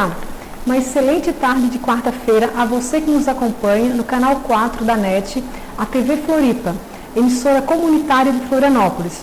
Olá, uma excelente tarde de quarta-feira a você que nos acompanha no canal 4 da NET, a TV Floripa, emissora comunitária de Florianópolis.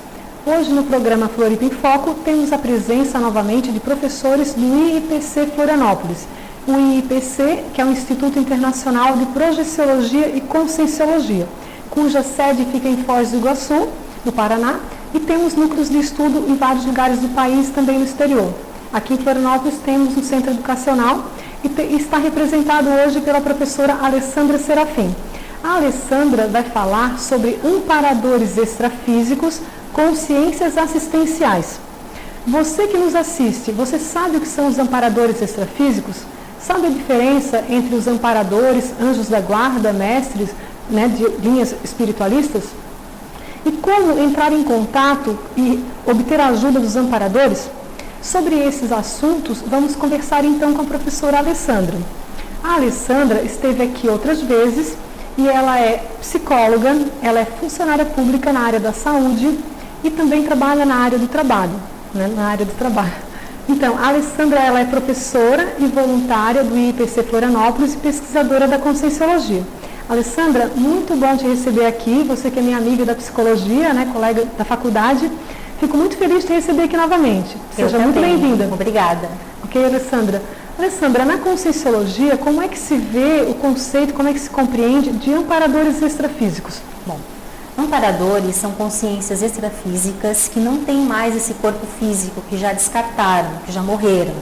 Hoje no programa Floripa em Foco temos a presença novamente de professores do IIPC Florianópolis. O IIPC, que é o Instituto Internacional de Projeciologia e Conscienciologia, cuja sede fica em Foz do Iguaçu, no Paraná, e temos núcleos de estudo em vários lugares do país, também no exterior. Aqui em Florianópolis temos um centro educacional e está representado hoje pela professora Alessandra Serafim. A Alessandra vai falar sobre amparadores extrafísicos com ciências assistenciais. Você que nos assiste, você sabe o que são os amparadores extrafísicos? Sabe a diferença entre os amparadores, anjos da guarda, mestres, de linhas espiritualistas? E como entrar em contato e obter a ajuda dos amparadores? Sobre esses assuntos, vamos conversar então com a professora Alessandra. A Alessandra esteve aqui outras vezes e ela é psicóloga, ela é funcionária pública na área da saúde e também trabalha na área do trabalho, Então, a Alessandra ela é professora e voluntária do IIPC Florianópolis e pesquisadora da Conscienciologia. Alessandra, muito bom te receber aqui, você que é minha amiga da psicologia, colega da faculdade. Fico muito feliz de te receber aqui novamente. Seja muito bem-vinda. Obrigada. Ok, Alessandra. Alessandra, na Conscienciologia, como é que se vê o conceito, como é que se compreende de amparadores extrafísicos? Bom, amparadores são consciências extrafísicas que não têm mais esse corpo físico, que já descartaram, que já morreram.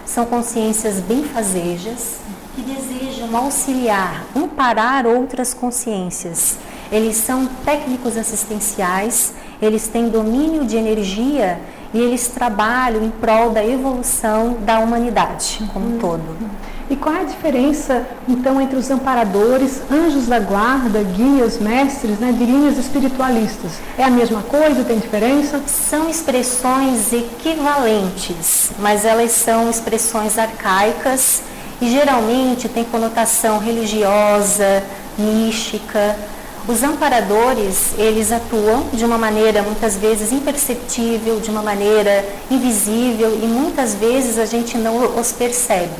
São consciências benfazejas que desejam auxiliar, amparar outras consciências. Eles são técnicos assistenciais, eles têm domínio de energia e eles trabalham em prol da evolução da humanidade como um todo. E qual é a diferença, então, entre os amparadores, anjos da guarda, guias, mestres, de linhas espiritualistas? É a mesma coisa? Tem diferença? São expressões equivalentes, mas elas são expressões arcaicas e geralmente têm conotação religiosa, mística. Os amparadores, eles atuam de uma maneira muitas vezes imperceptível, de uma maneira invisível e muitas vezes a gente não os percebe,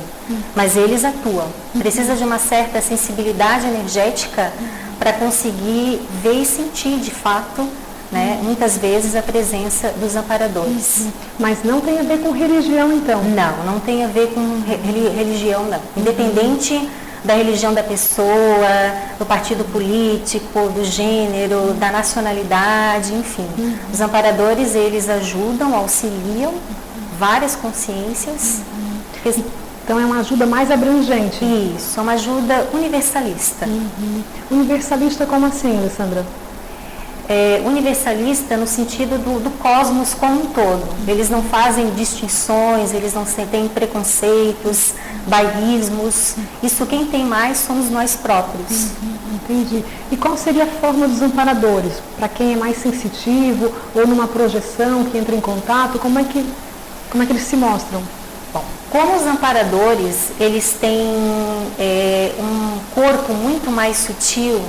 mas eles atuam. Precisa de uma certa sensibilidade energética para conseguir ver e sentir de fato, muitas vezes a presença dos amparadores. Mas não tem a ver com religião então? Não tem a ver com religião não. Independente da religião da pessoa, do partido político, do gênero, da nacionalidade, enfim. Os amparadores, eles ajudam, auxiliam várias consciências. Então é uma ajuda mais abrangente. Isso, é uma ajuda universalista. Universalista como assim, Alessandra? Universalista no sentido do cosmos como um todo. Eles não fazem distinções, eles não têm preconceitos, bairrismos. Isso quem tem mais somos nós próprios. Entendi. E qual seria a forma dos amparadores? Para quem é mais sensitivo ou numa projeção que entra em contato, como é que eles se mostram? Bom, como os amparadores, eles têm um corpo muito mais sutil,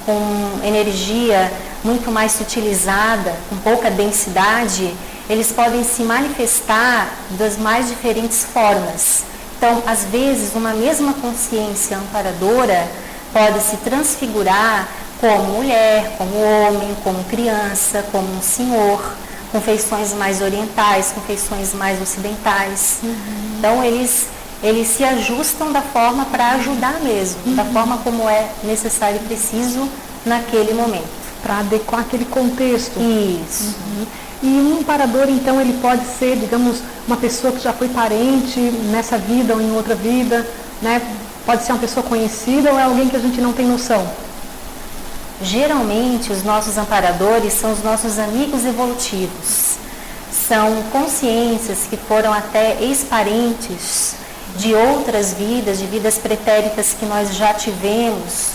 com energia muito mais sutilizada, com pouca densidade, eles podem se manifestar das mais diferentes formas. Então, às vezes, uma mesma consciência amparadora pode se transfigurar como mulher, como homem, como criança, como um senhor, com feições mais orientais, com feições mais ocidentais. Então, eles se ajustam da forma para ajudar mesmo, da forma como é necessário e preciso naquele momento. Para adequar aquele contexto. Isso. E um amparador, então, ele pode ser, digamos, uma pessoa que já foi parente nessa vida ou em outra vida, Pode ser uma pessoa conhecida ou é alguém que a gente não tem noção? Geralmente, os nossos amparadores são os nossos amigos evolutivos. São consciências que foram até ex-parentes de outras vidas, de vidas pretéritas que nós já tivemos.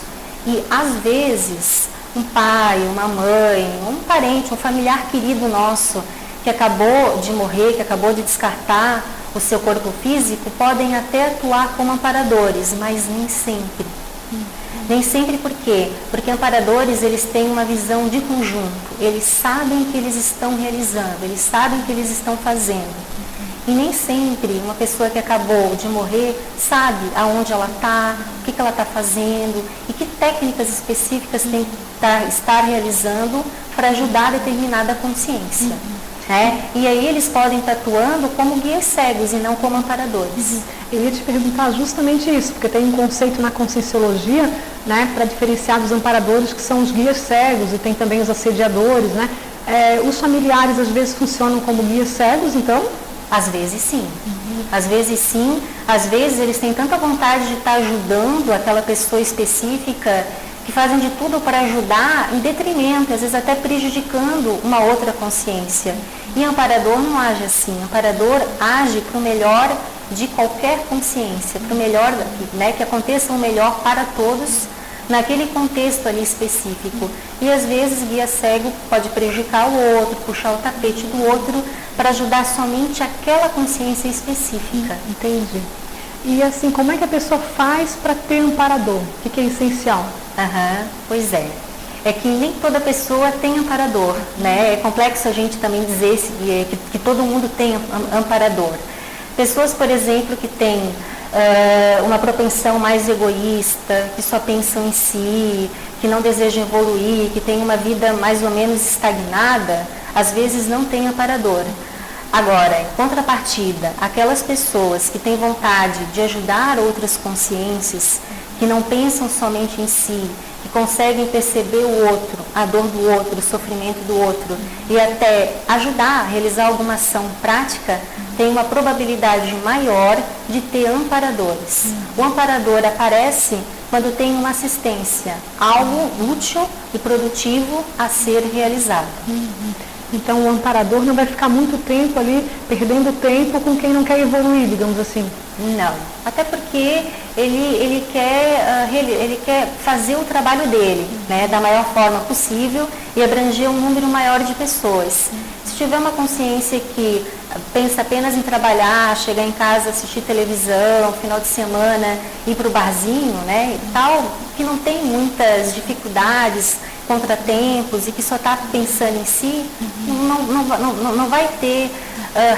E, às vezes, um pai, uma mãe, um parente, um familiar querido nosso que acabou de morrer, que acabou de descartar o seu corpo físico, podem até atuar como amparadores, mas nem sempre. Nem sempre por quê? Porque amparadores, eles têm uma visão de conjunto, eles sabem o que eles estão realizando, eles sabem o que eles estão fazendo. E nem sempre uma pessoa que acabou de morrer sabe aonde ela está, o que ela está fazendo e que técnicas específicas tem que estar realizando para ajudar a determinada consciência. E aí eles podem estar atuando como guias cegos e não como amparadores. Eu ia te perguntar justamente isso, porque tem um conceito na Conscienciologia, né, para diferenciar dos amparadores, que são os guias cegos, e tem também os assediadores, né? Os familiares às vezes funcionam como guias cegos, então? Às vezes sim. Às vezes sim, às vezes eles têm tanta vontade de estar ajudando aquela pessoa específica que fazem de tudo para ajudar em detrimento, às vezes até prejudicando uma outra consciência. E amparador não age assim. Amparador age para o melhor de qualquer consciência, para o melhor, né, que aconteça o melhor para todos naquele contexto ali específico. E às vezes guia cego pode prejudicar o outro, puxar o tapete do outro para ajudar somente aquela consciência específica. Entendi. E assim, como é que a pessoa faz para ter amparador? O que é essencial? Pois é. É que nem toda pessoa tem amparador, né? É complexo a gente também dizer que todo mundo tem amparador. Pessoas, por exemplo, que têm uma propensão mais egoísta, que só pensam em si, que não desejam evoluir, que têm uma vida mais ou menos estagnada, às vezes não têm amparador. Agora, em contrapartida, aquelas pessoas que têm vontade de ajudar outras consciências, que não pensam somente em si, que conseguem perceber o outro, a dor do outro, o sofrimento do outro, e até ajudar a realizar alguma ação prática, tem uma probabilidade maior de ter amparadores. O amparador aparece quando tem uma assistência, algo útil e produtivo a ser realizado. Então o amparador não vai ficar muito tempo ali, perdendo tempo com quem não quer evoluir, digamos assim. Não, até porque ele quer fazer o trabalho dele, né, da maior forma possível e abranger um número maior de pessoas. Se tiver uma consciência que pensa apenas em trabalhar, chegar em casa, assistir televisão, final de semana, ir para o barzinho, né, e tal, que não tem muitas dificuldades, contratempos e que só está pensando em si, não vai ter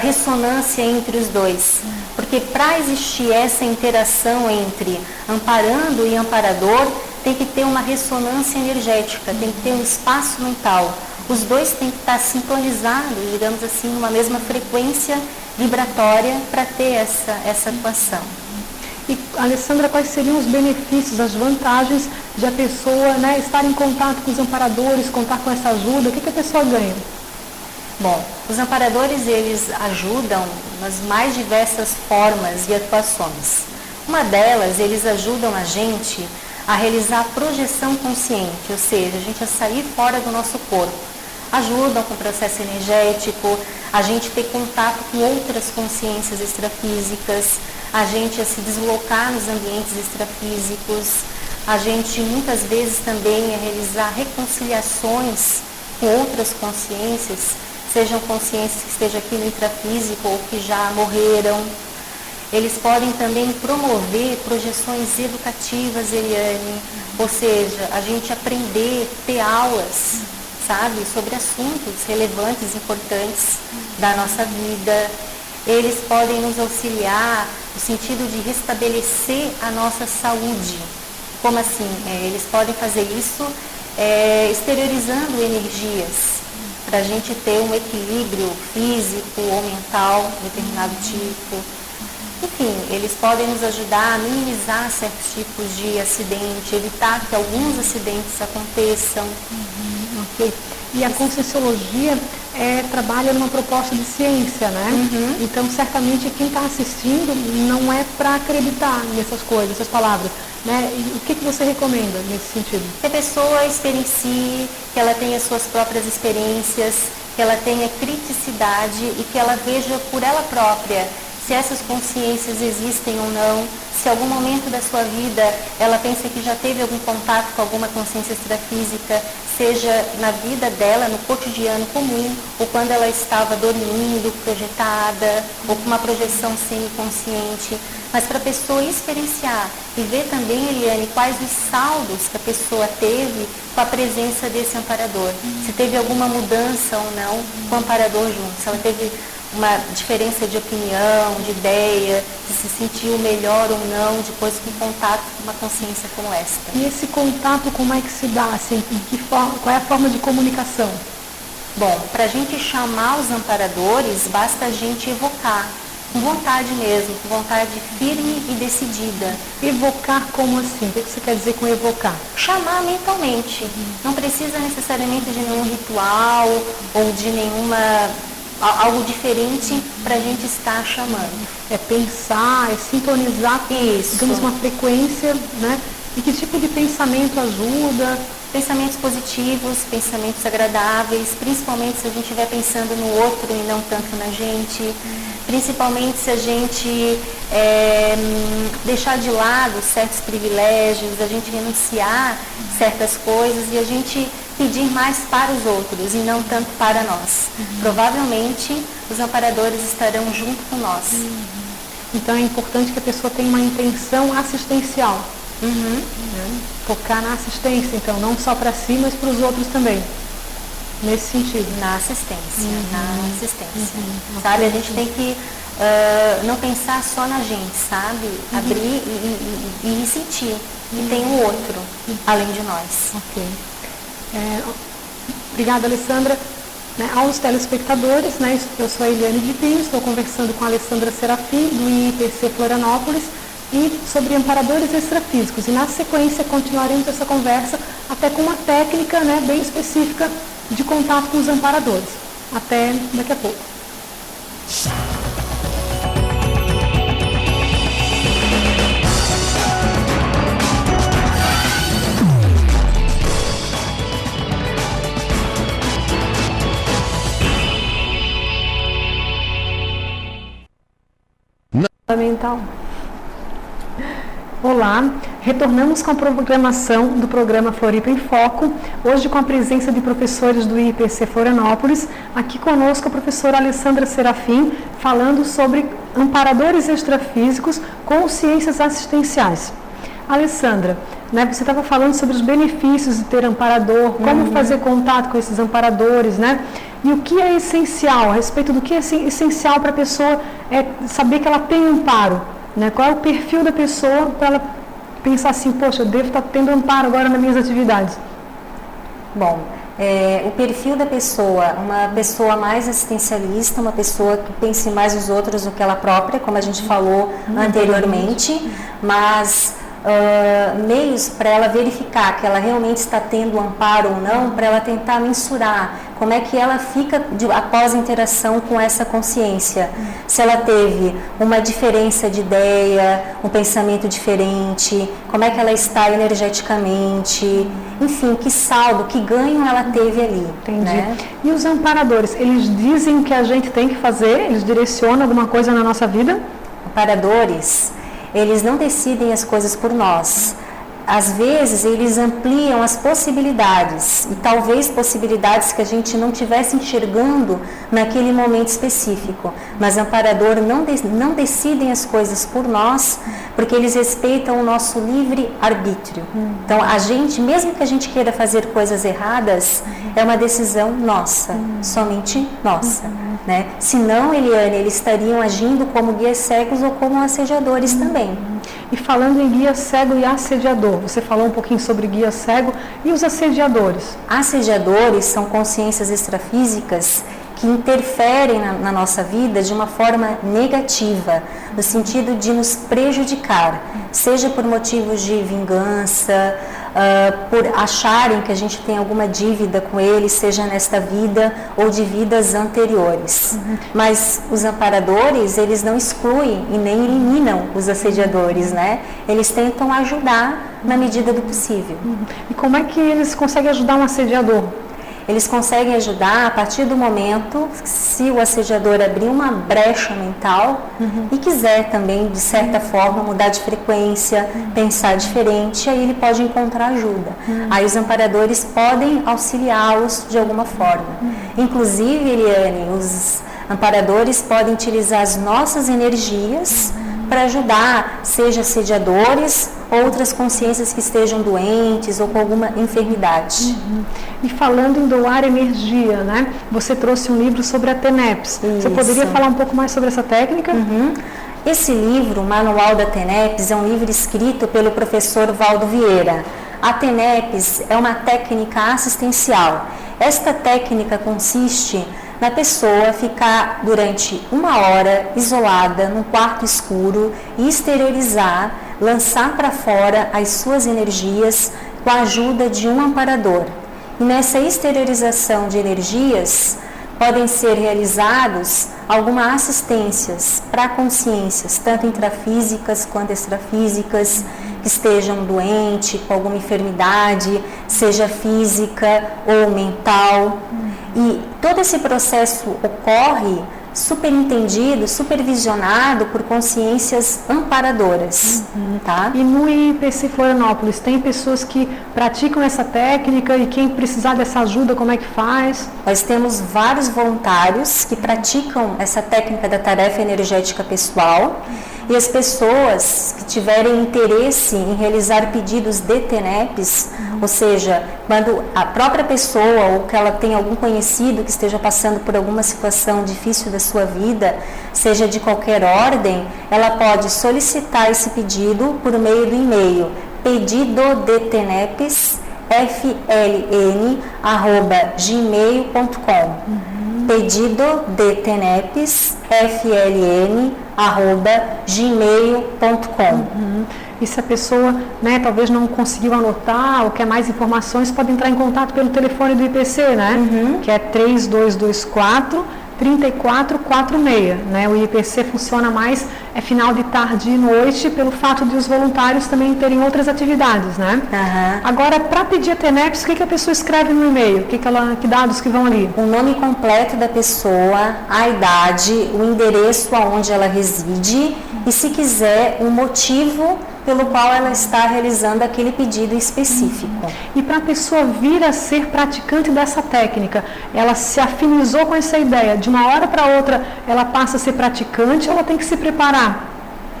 ressonância entre os dois. Porque para existir essa interação entre amparando e amparador, tem que ter uma ressonância energética, tem que ter um espaço mental. Os dois têm que estar sintonizados, digamos assim, numa mesma frequência vibratória para ter essa atuação. E, Alessandra, quais seriam os benefícios, as vantagens de a pessoa, né, estar em contato com os amparadores, contar com essa ajuda? O que a pessoa ganha? Bom, os amparadores, eles ajudam nas mais diversas formas e atuações. Uma delas, eles ajudam a gente a realizar projeção consciente, ou seja, a gente a sair fora do nosso corpo. Ajudam com o processo energético, a gente ter contato com outras consciências extrafísicas, a gente a se deslocar nos ambientes extrafísicos, a gente muitas vezes também a realizar reconciliações com outras consciências, sejam consciências que estejam aqui no intrafísico ou que já morreram. Eles podem também promover projeções educativas, Eliane, ou seja, a gente aprender, ter aulas, sabe, sobre assuntos relevantes, importantes da nossa vida. Eles podem nos auxiliar no sentido de restabelecer a nossa saúde. Como assim? Eles podem fazer isso exteriorizando energias, para a gente ter um equilíbrio físico ou mental, determinado tipo. Enfim, eles podem nos ajudar a minimizar certos tipos de acidente, evitar que alguns acidentes aconteçam. Ok. E a Conscienciologia trabalha numa proposta de ciência, né? Então, certamente, quem está assistindo não é para acreditar nessas coisas, essas palavras, né? E o que você recomenda nesse sentido? Que a pessoa experiencie, que ela tenha suas próprias experiências, que ela tenha criticidade e que ela veja por ela própria se essas consciências existem ou não, se em algum momento da sua vida ela pensa que já teve algum contato com alguma consciência extrafísica, seja na vida dela, no cotidiano comum, ou quando ela estava dormindo, projetada, ou com uma projeção semiconsciente, mas para a pessoa experienciar e ver também, Eliane, quais os saldos que a pessoa teve com a presença desse amparador, se teve alguma mudança ou não com o amparador junto, se ela teve uma diferença de opinião, de ideia, de se sentir o melhor ou não depois que contato com uma consciência como esta. E esse contato como é que se dá? Assim, qual é a forma de comunicação? Bom, para a gente chamar os amparadores, basta a gente evocar, com vontade mesmo, com vontade firme e decidida. Evocar como assim? O que você quer dizer com evocar? Chamar mentalmente. Não precisa necessariamente de nenhum ritual ou de algo diferente para a gente estar chamando. É pensar, é sintonizar com, digamos, uma frequência, né? E que tipo de pensamento ajuda? Pensamentos positivos, pensamentos agradáveis, principalmente se a gente estiver pensando no outro e não tanto na gente, principalmente se a gente deixar de lado certos privilégios, a gente renunciar certas coisas e a gente pedir mais para os outros e não tanto para nós. Provavelmente os amparadores estarão junto com nós. Então é importante que a pessoa tenha uma intenção assistencial. Né? Focar na assistência, então, não só para si, mas para os outros também. Nesse sentido. Na assistência, Sabe, a gente tem que não pensar só na gente, sabe? Abrir e sentir que tem o outro, além de nós. Ok. Obrigada, Alessandra. Aos telespectadores, eu sou a Eliane de Pinho, estou conversando com a Alessandra Serafim, do IIPC Florianópolis, e sobre amparadores extrafísicos. E na sequência continuaremos essa conversa até com uma técnica bem específica de contato com os amparadores. Até daqui a pouco. Fundamental. Olá, retornamos com a programação do programa Floripa em Foco, hoje com a presença de professores do IPC Florianópolis, aqui conosco a professora Alessandra Serafim, falando sobre amparadores extrafísicos com ciências assistenciais. Alessandra, você estava falando sobre os benefícios de ter amparador, como fazer contato com esses amparadores, E o que é essencial, a respeito do que é essencial para a pessoa saber que ela tem amparo. Qual é o perfil da pessoa para ela pensar assim, poxa, eu devo estar tendo amparo agora nas minhas atividades? Bom, o perfil da pessoa, uma pessoa mais assistencialista, uma pessoa que pense mais nos outros do que ela própria, como a gente falou anteriormente, mas meios para ela verificar que ela realmente está tendo amparo ou não, para ela tentar mensurar como é que ela fica após a interação com essa consciência. Se ela teve uma diferença de ideia, um pensamento diferente, como é que ela está energeticamente, enfim, que saldo, que ganho ela teve ali. Entendi. E os amparadores, eles dizem o que a gente tem que fazer? Eles direcionam alguma coisa na nossa vida? Amparadores, eles não decidem as coisas por nós. Às vezes, eles ampliam as possibilidades, e talvez possibilidades que a gente não estivesse enxergando naquele momento específico. Mas amparador não decidem as coisas por nós, porque eles respeitam o nosso livre arbítrio. Então, a gente, mesmo que a gente queira fazer coisas erradas, é uma decisão nossa, somente nossa. Senão, Eliane, eles estariam agindo como guias cegos ou como assediadores também. E falando em guia cego e assediador, você falou um pouquinho sobre guia cego e os assediadores. Assediadores são consciências extrafísicas que interferem na nossa vida de uma forma negativa, no sentido de nos prejudicar, seja por motivos de vingança, por acharem que a gente tem alguma dívida com eles, seja nesta vida ou de vidas anteriores. Mas os amparadores, eles não excluem e nem eliminam os assediadores, Eles tentam ajudar na medida do possível. E como é que eles conseguem ajudar um assediador? Eles conseguem ajudar a partir do momento, se o assediador abrir uma brecha mental e quiser também, de certa forma, mudar de frequência, pensar diferente, aí ele pode encontrar ajuda. Aí os amparadores podem auxiliá-los de alguma forma. Inclusive, Eliane, os amparadores podem utilizar as nossas energias para ajudar, seja assediadores, outras consciências que estejam doentes ou com alguma enfermidade. E falando em doar energia, né? Você trouxe um livro sobre a TENEPS. Você poderia falar um pouco mais sobre essa técnica? Esse livro, o Manual da TENEPS, é um livro escrito pelo professor Valdo Vieira. A TENEPS é uma técnica assistencial. Esta técnica consiste na pessoa ficar durante 1 hora isolada num quarto escuro e exteriorizar, lançar para fora as suas energias com a ajuda de um amparador. E nessa exteriorização de energias podem ser realizados algumas assistências para consciências, tanto intrafísicas quanto extrafísicas, que estejam doentes, com alguma enfermidade, seja física ou mental. E todo esse processo ocorre superintendido, supervisionado por consciências amparadoras. Tá? E no IPC Florianópolis, tem pessoas que praticam essa técnica e quem precisar dessa ajuda, como é que faz? Nós temos vários voluntários que praticam essa técnica da tarefa energética pessoal. E as pessoas que tiverem interesse em realizar pedidos de TENEPS, ou seja, quando a própria pessoa ou que ela tem algum conhecido que esteja passando por alguma situação difícil da sua vida, seja de qualquer ordem, ela pode solicitar esse pedido por meio do e-mail pedidodetnepes@gmail.com. pedidodetnepes@gmail.com. E se a pessoa, né, talvez não conseguiu anotar ou quer mais informações, pode entrar em contato pelo telefone do IPC, né? Que é 3224-3446, né? O IPC funciona mais final de tarde e noite, pelo fato de os voluntários também terem outras atividades, né? Agora, para pedir a TENEPS, o que a pessoa escreve no e-mail? Que dados que vão ali? O nome completo da pessoa, a idade, o endereço aonde ela reside e, se quiser, o motivo pelo qual ela está realizando aquele pedido específico. E para a pessoa vir a ser praticante dessa técnica, ela se afinizou com essa ideia, de uma hora para outra ela passa a ser praticante, ela tem que se preparar?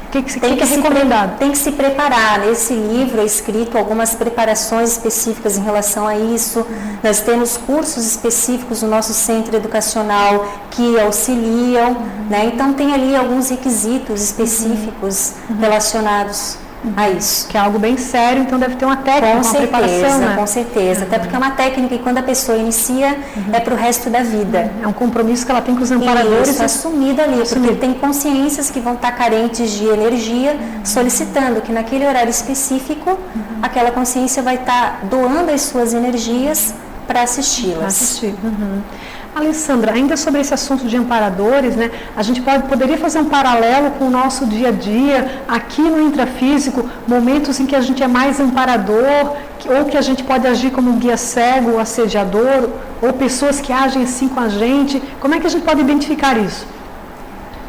O que é recomendado? Tem que se preparar. Nesse livro é escrito algumas preparações específicas em relação a isso. Nós temos cursos específicos no nosso centro educacional que auxiliam, né? Então tem ali alguns requisitos específicos relacionados a isso. Que é algo bem sério, então deve ter uma técnica, uma preparação, né? Com certeza. Até porque é uma técnica que quando a pessoa inicia é para o resto da vida. É um compromisso que ela tem com os amparadores. Isso, assumido ali, porque tem consciências que vão estar carentes de energia, solicitando que naquele horário específico, aquela consciência vai estar doando as suas energias para assisti-las. Alessandra, ainda sobre esse assunto de amparadores, né, a gente poderia fazer um paralelo com o nosso dia a dia, aqui no intrafísico, momentos em que a gente é mais amparador, ou que a gente pode agir como um guia cego, ou assediador, ou pessoas que agem assim com a gente. Como é que a gente pode identificar isso?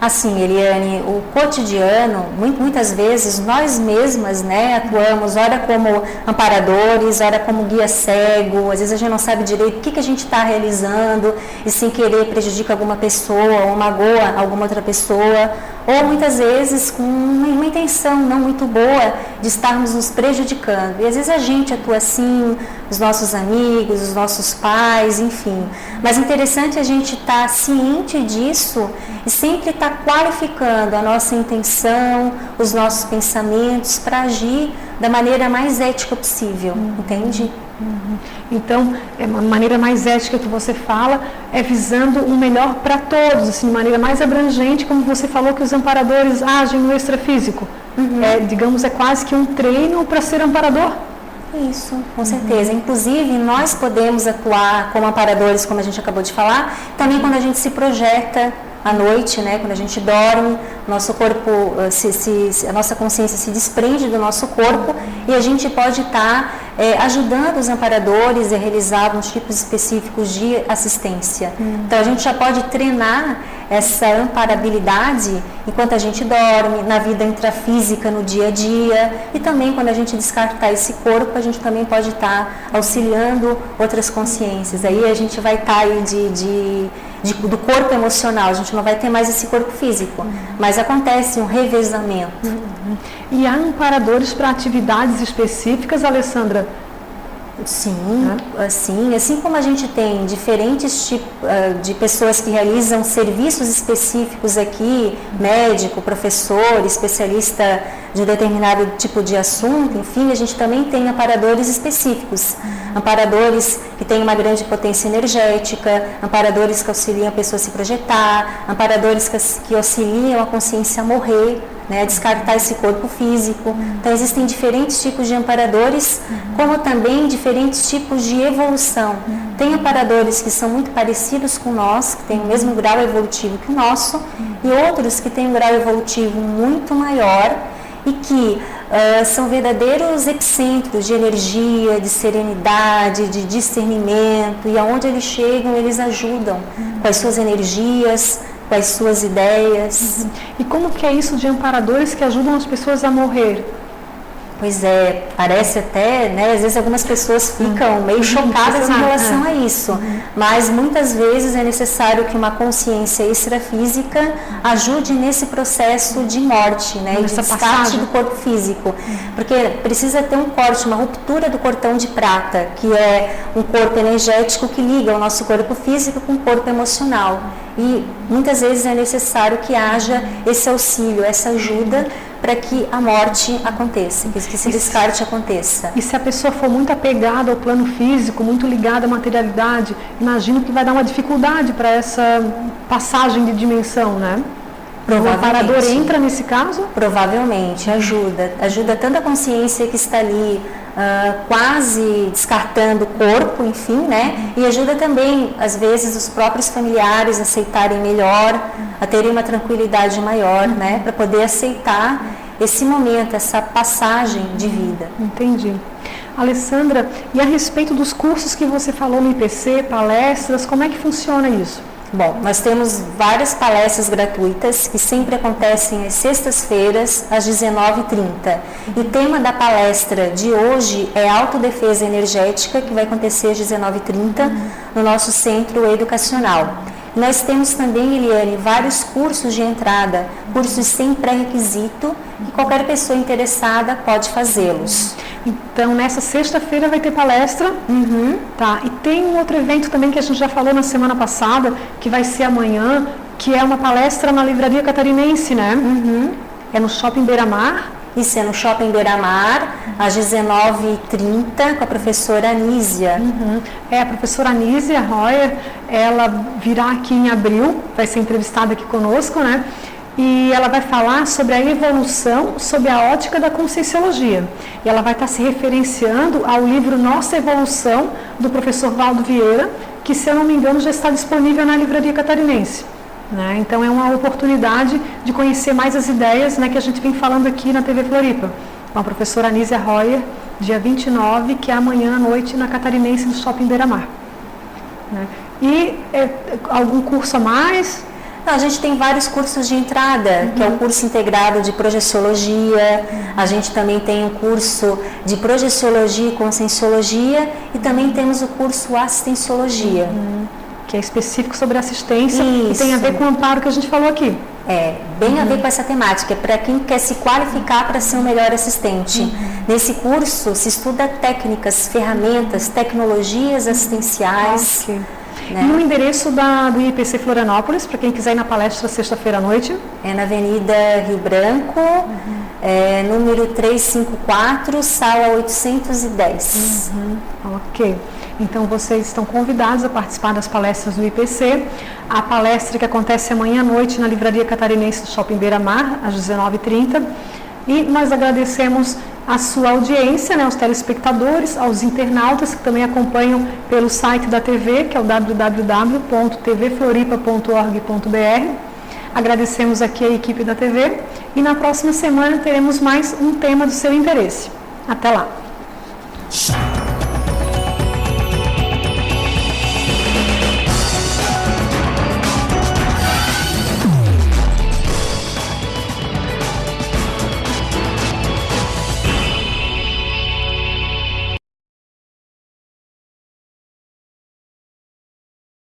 Assim, Eliane, o cotidiano, muitas vezes nós mesmas, né, atuamos, ora como amparadores, ora como guia cego, às vezes a gente não sabe direito o que a gente está realizando e sem querer prejudica alguma pessoa ou magoa alguma outra pessoa, ou muitas vezes com uma intenção não muito boa de estarmos nos prejudicando. E às vezes a gente atua assim, os nossos amigos, os nossos pais, enfim. Mas é interessante a gente estar ciente disso e sempre estar qualificando a nossa intenção, os nossos pensamentos para agir da maneira mais ética possível, entende? Então, a maneira mais ética que você fala é visando o melhor para todos, assim, de maneira mais abrangente, como você falou que os amparadores agem no extrafísico. Digamos, é quase que um treino para ser amparador. Isso, com certeza. Inclusive, nós podemos atuar como amparadores, como a gente acabou de falar, também quando a gente se projeta à noite, né, quando a gente dorme, nosso corpo, a nossa consciência se desprende do nosso corpo e a gente pode estar ajudando os amparadores a realizar alguns tipos específicos de assistência. Então, a gente já pode treinar essa amparabilidade enquanto a gente dorme, na vida intrafísica, no dia a dia, e também quando a gente descartar esse corpo, a gente também pode estar auxiliando outras consciências. Aí a gente vai estar aí do corpo emocional, a gente não vai ter mais esse corpo físico, mas acontece um revezamento. E há amparadores para atividades específicas, Alessandra? Sim, assim como a gente tem diferentes tipos de pessoas que realizam serviços específicos aqui, médico, professor, especialista de um determinado tipo de assunto, enfim, a gente também tem amparadores específicos, amparadores que têm uma grande potência energética, amparadores que auxiliam a pessoa a se projetar, amparadores que auxiliam a consciência a morrer, né, descartar esse corpo físico. Então existem diferentes tipos de amparadores, como também diferentes tipos de evolução. Tem amparadores que são muito parecidos com nós, que têm o mesmo grau evolutivo que o nosso, e outros que têm um grau evolutivo muito maior e que são verdadeiros epicentros de energia, de serenidade, de discernimento, e aonde eles chegam, eles ajudam com as suas energias, com as suas ideias. E como que é isso de amparadores que ajudam as pessoas a morrer? Pois é, parece até, né, às vezes algumas pessoas ficam meio chocadas em relação a isso, mas muitas vezes é necessário que uma consciência extrafísica ajude nesse processo de morte, né, de descarte do corpo físico, porque precisa ter um corte, uma ruptura do cordão de prata, que é um corpo energético que liga o nosso corpo físico com o corpo emocional, e muitas vezes é necessário que haja esse auxílio, essa ajuda, para que a morte aconteça, que esse descarte aconteça. E se a pessoa for muito apegada ao plano físico, muito ligada à materialidade, imagino que vai dar uma dificuldade para essa passagem de dimensão, né? O amparador entra nesse caso? Provavelmente, ajuda tanto a consciência que está ali quase descartando o corpo, enfim, né? E ajuda também, às vezes, os próprios familiares a aceitarem melhor, a terem uma tranquilidade maior, né? Para poder aceitar esse momento, essa passagem de vida. Entendi. Alessandra, e a respeito dos cursos que você falou no IPC, palestras, como é que funciona isso? Bom, nós temos várias palestras gratuitas que sempre acontecem às sextas-feiras, às 19h30. E o tema da palestra de hoje é autodefesa energética, que vai acontecer às 19h30 no nosso centro educacional. Nós temos também, Eliane, vários cursos de entrada, cursos sem pré-requisito, que qualquer pessoa interessada pode fazê-los. Então, nessa sexta-feira vai ter palestra. Tá. E tem um outro evento também que a gente já falou na semana passada, que vai ser amanhã, que é uma palestra na Livraria Catarinense, né? É no Shopping Beira-Mar. Isso é no Shopping Beira-Mar, às 19h30, com a professora Anísia. A professora Anísia Royer, ela virá aqui em abril, vai ser entrevistada aqui conosco, né? E ela vai falar sobre a evolução, sobre a ótica da conscienciologia. E ela vai estar se referenciando ao livro Nossa Evolução, do professor Valdo Vieira, que, se eu não me engano, já está disponível na Livraria Catarinense. Né? Então é uma oportunidade de conhecer mais as ideias, né, que a gente vem falando aqui na TV Floripa, com a professora Anísia Royer, dia 29, que é amanhã à noite na Catarinense do Shopping Beira-Mar. Né? E algum curso a mais? Não, a gente tem vários cursos de entrada, que é o curso integrado de projeciologia, a gente também tem o curso de projeciologia e conscienciologia, e também temos o curso assistenciologia. Que é específico sobre assistência. Isso. E tem a ver com o amparo que a gente falou aqui. Bem a ver com essa temática, para quem quer se qualificar para ser um melhor assistente. Nesse curso se estuda técnicas, ferramentas, tecnologias assistenciais. Né? E o endereço do IPC Florianópolis, para quem quiser ir na palestra sexta-feira à noite? É na Avenida Rio Branco, número 354, sala 810. Ok. Então, vocês estão convidados a participar das palestras do IPC. A palestra que acontece amanhã à noite na Livraria Catarinense do Shopping Beira-Mar, às 19h30. E nós agradecemos a sua audiência, né, aos telespectadores, aos internautas que também acompanham pelo site da TV, que é o www.tvfloripa.org.br. Agradecemos aqui a equipe da TV e na próxima semana teremos mais um tema do seu interesse. Até lá!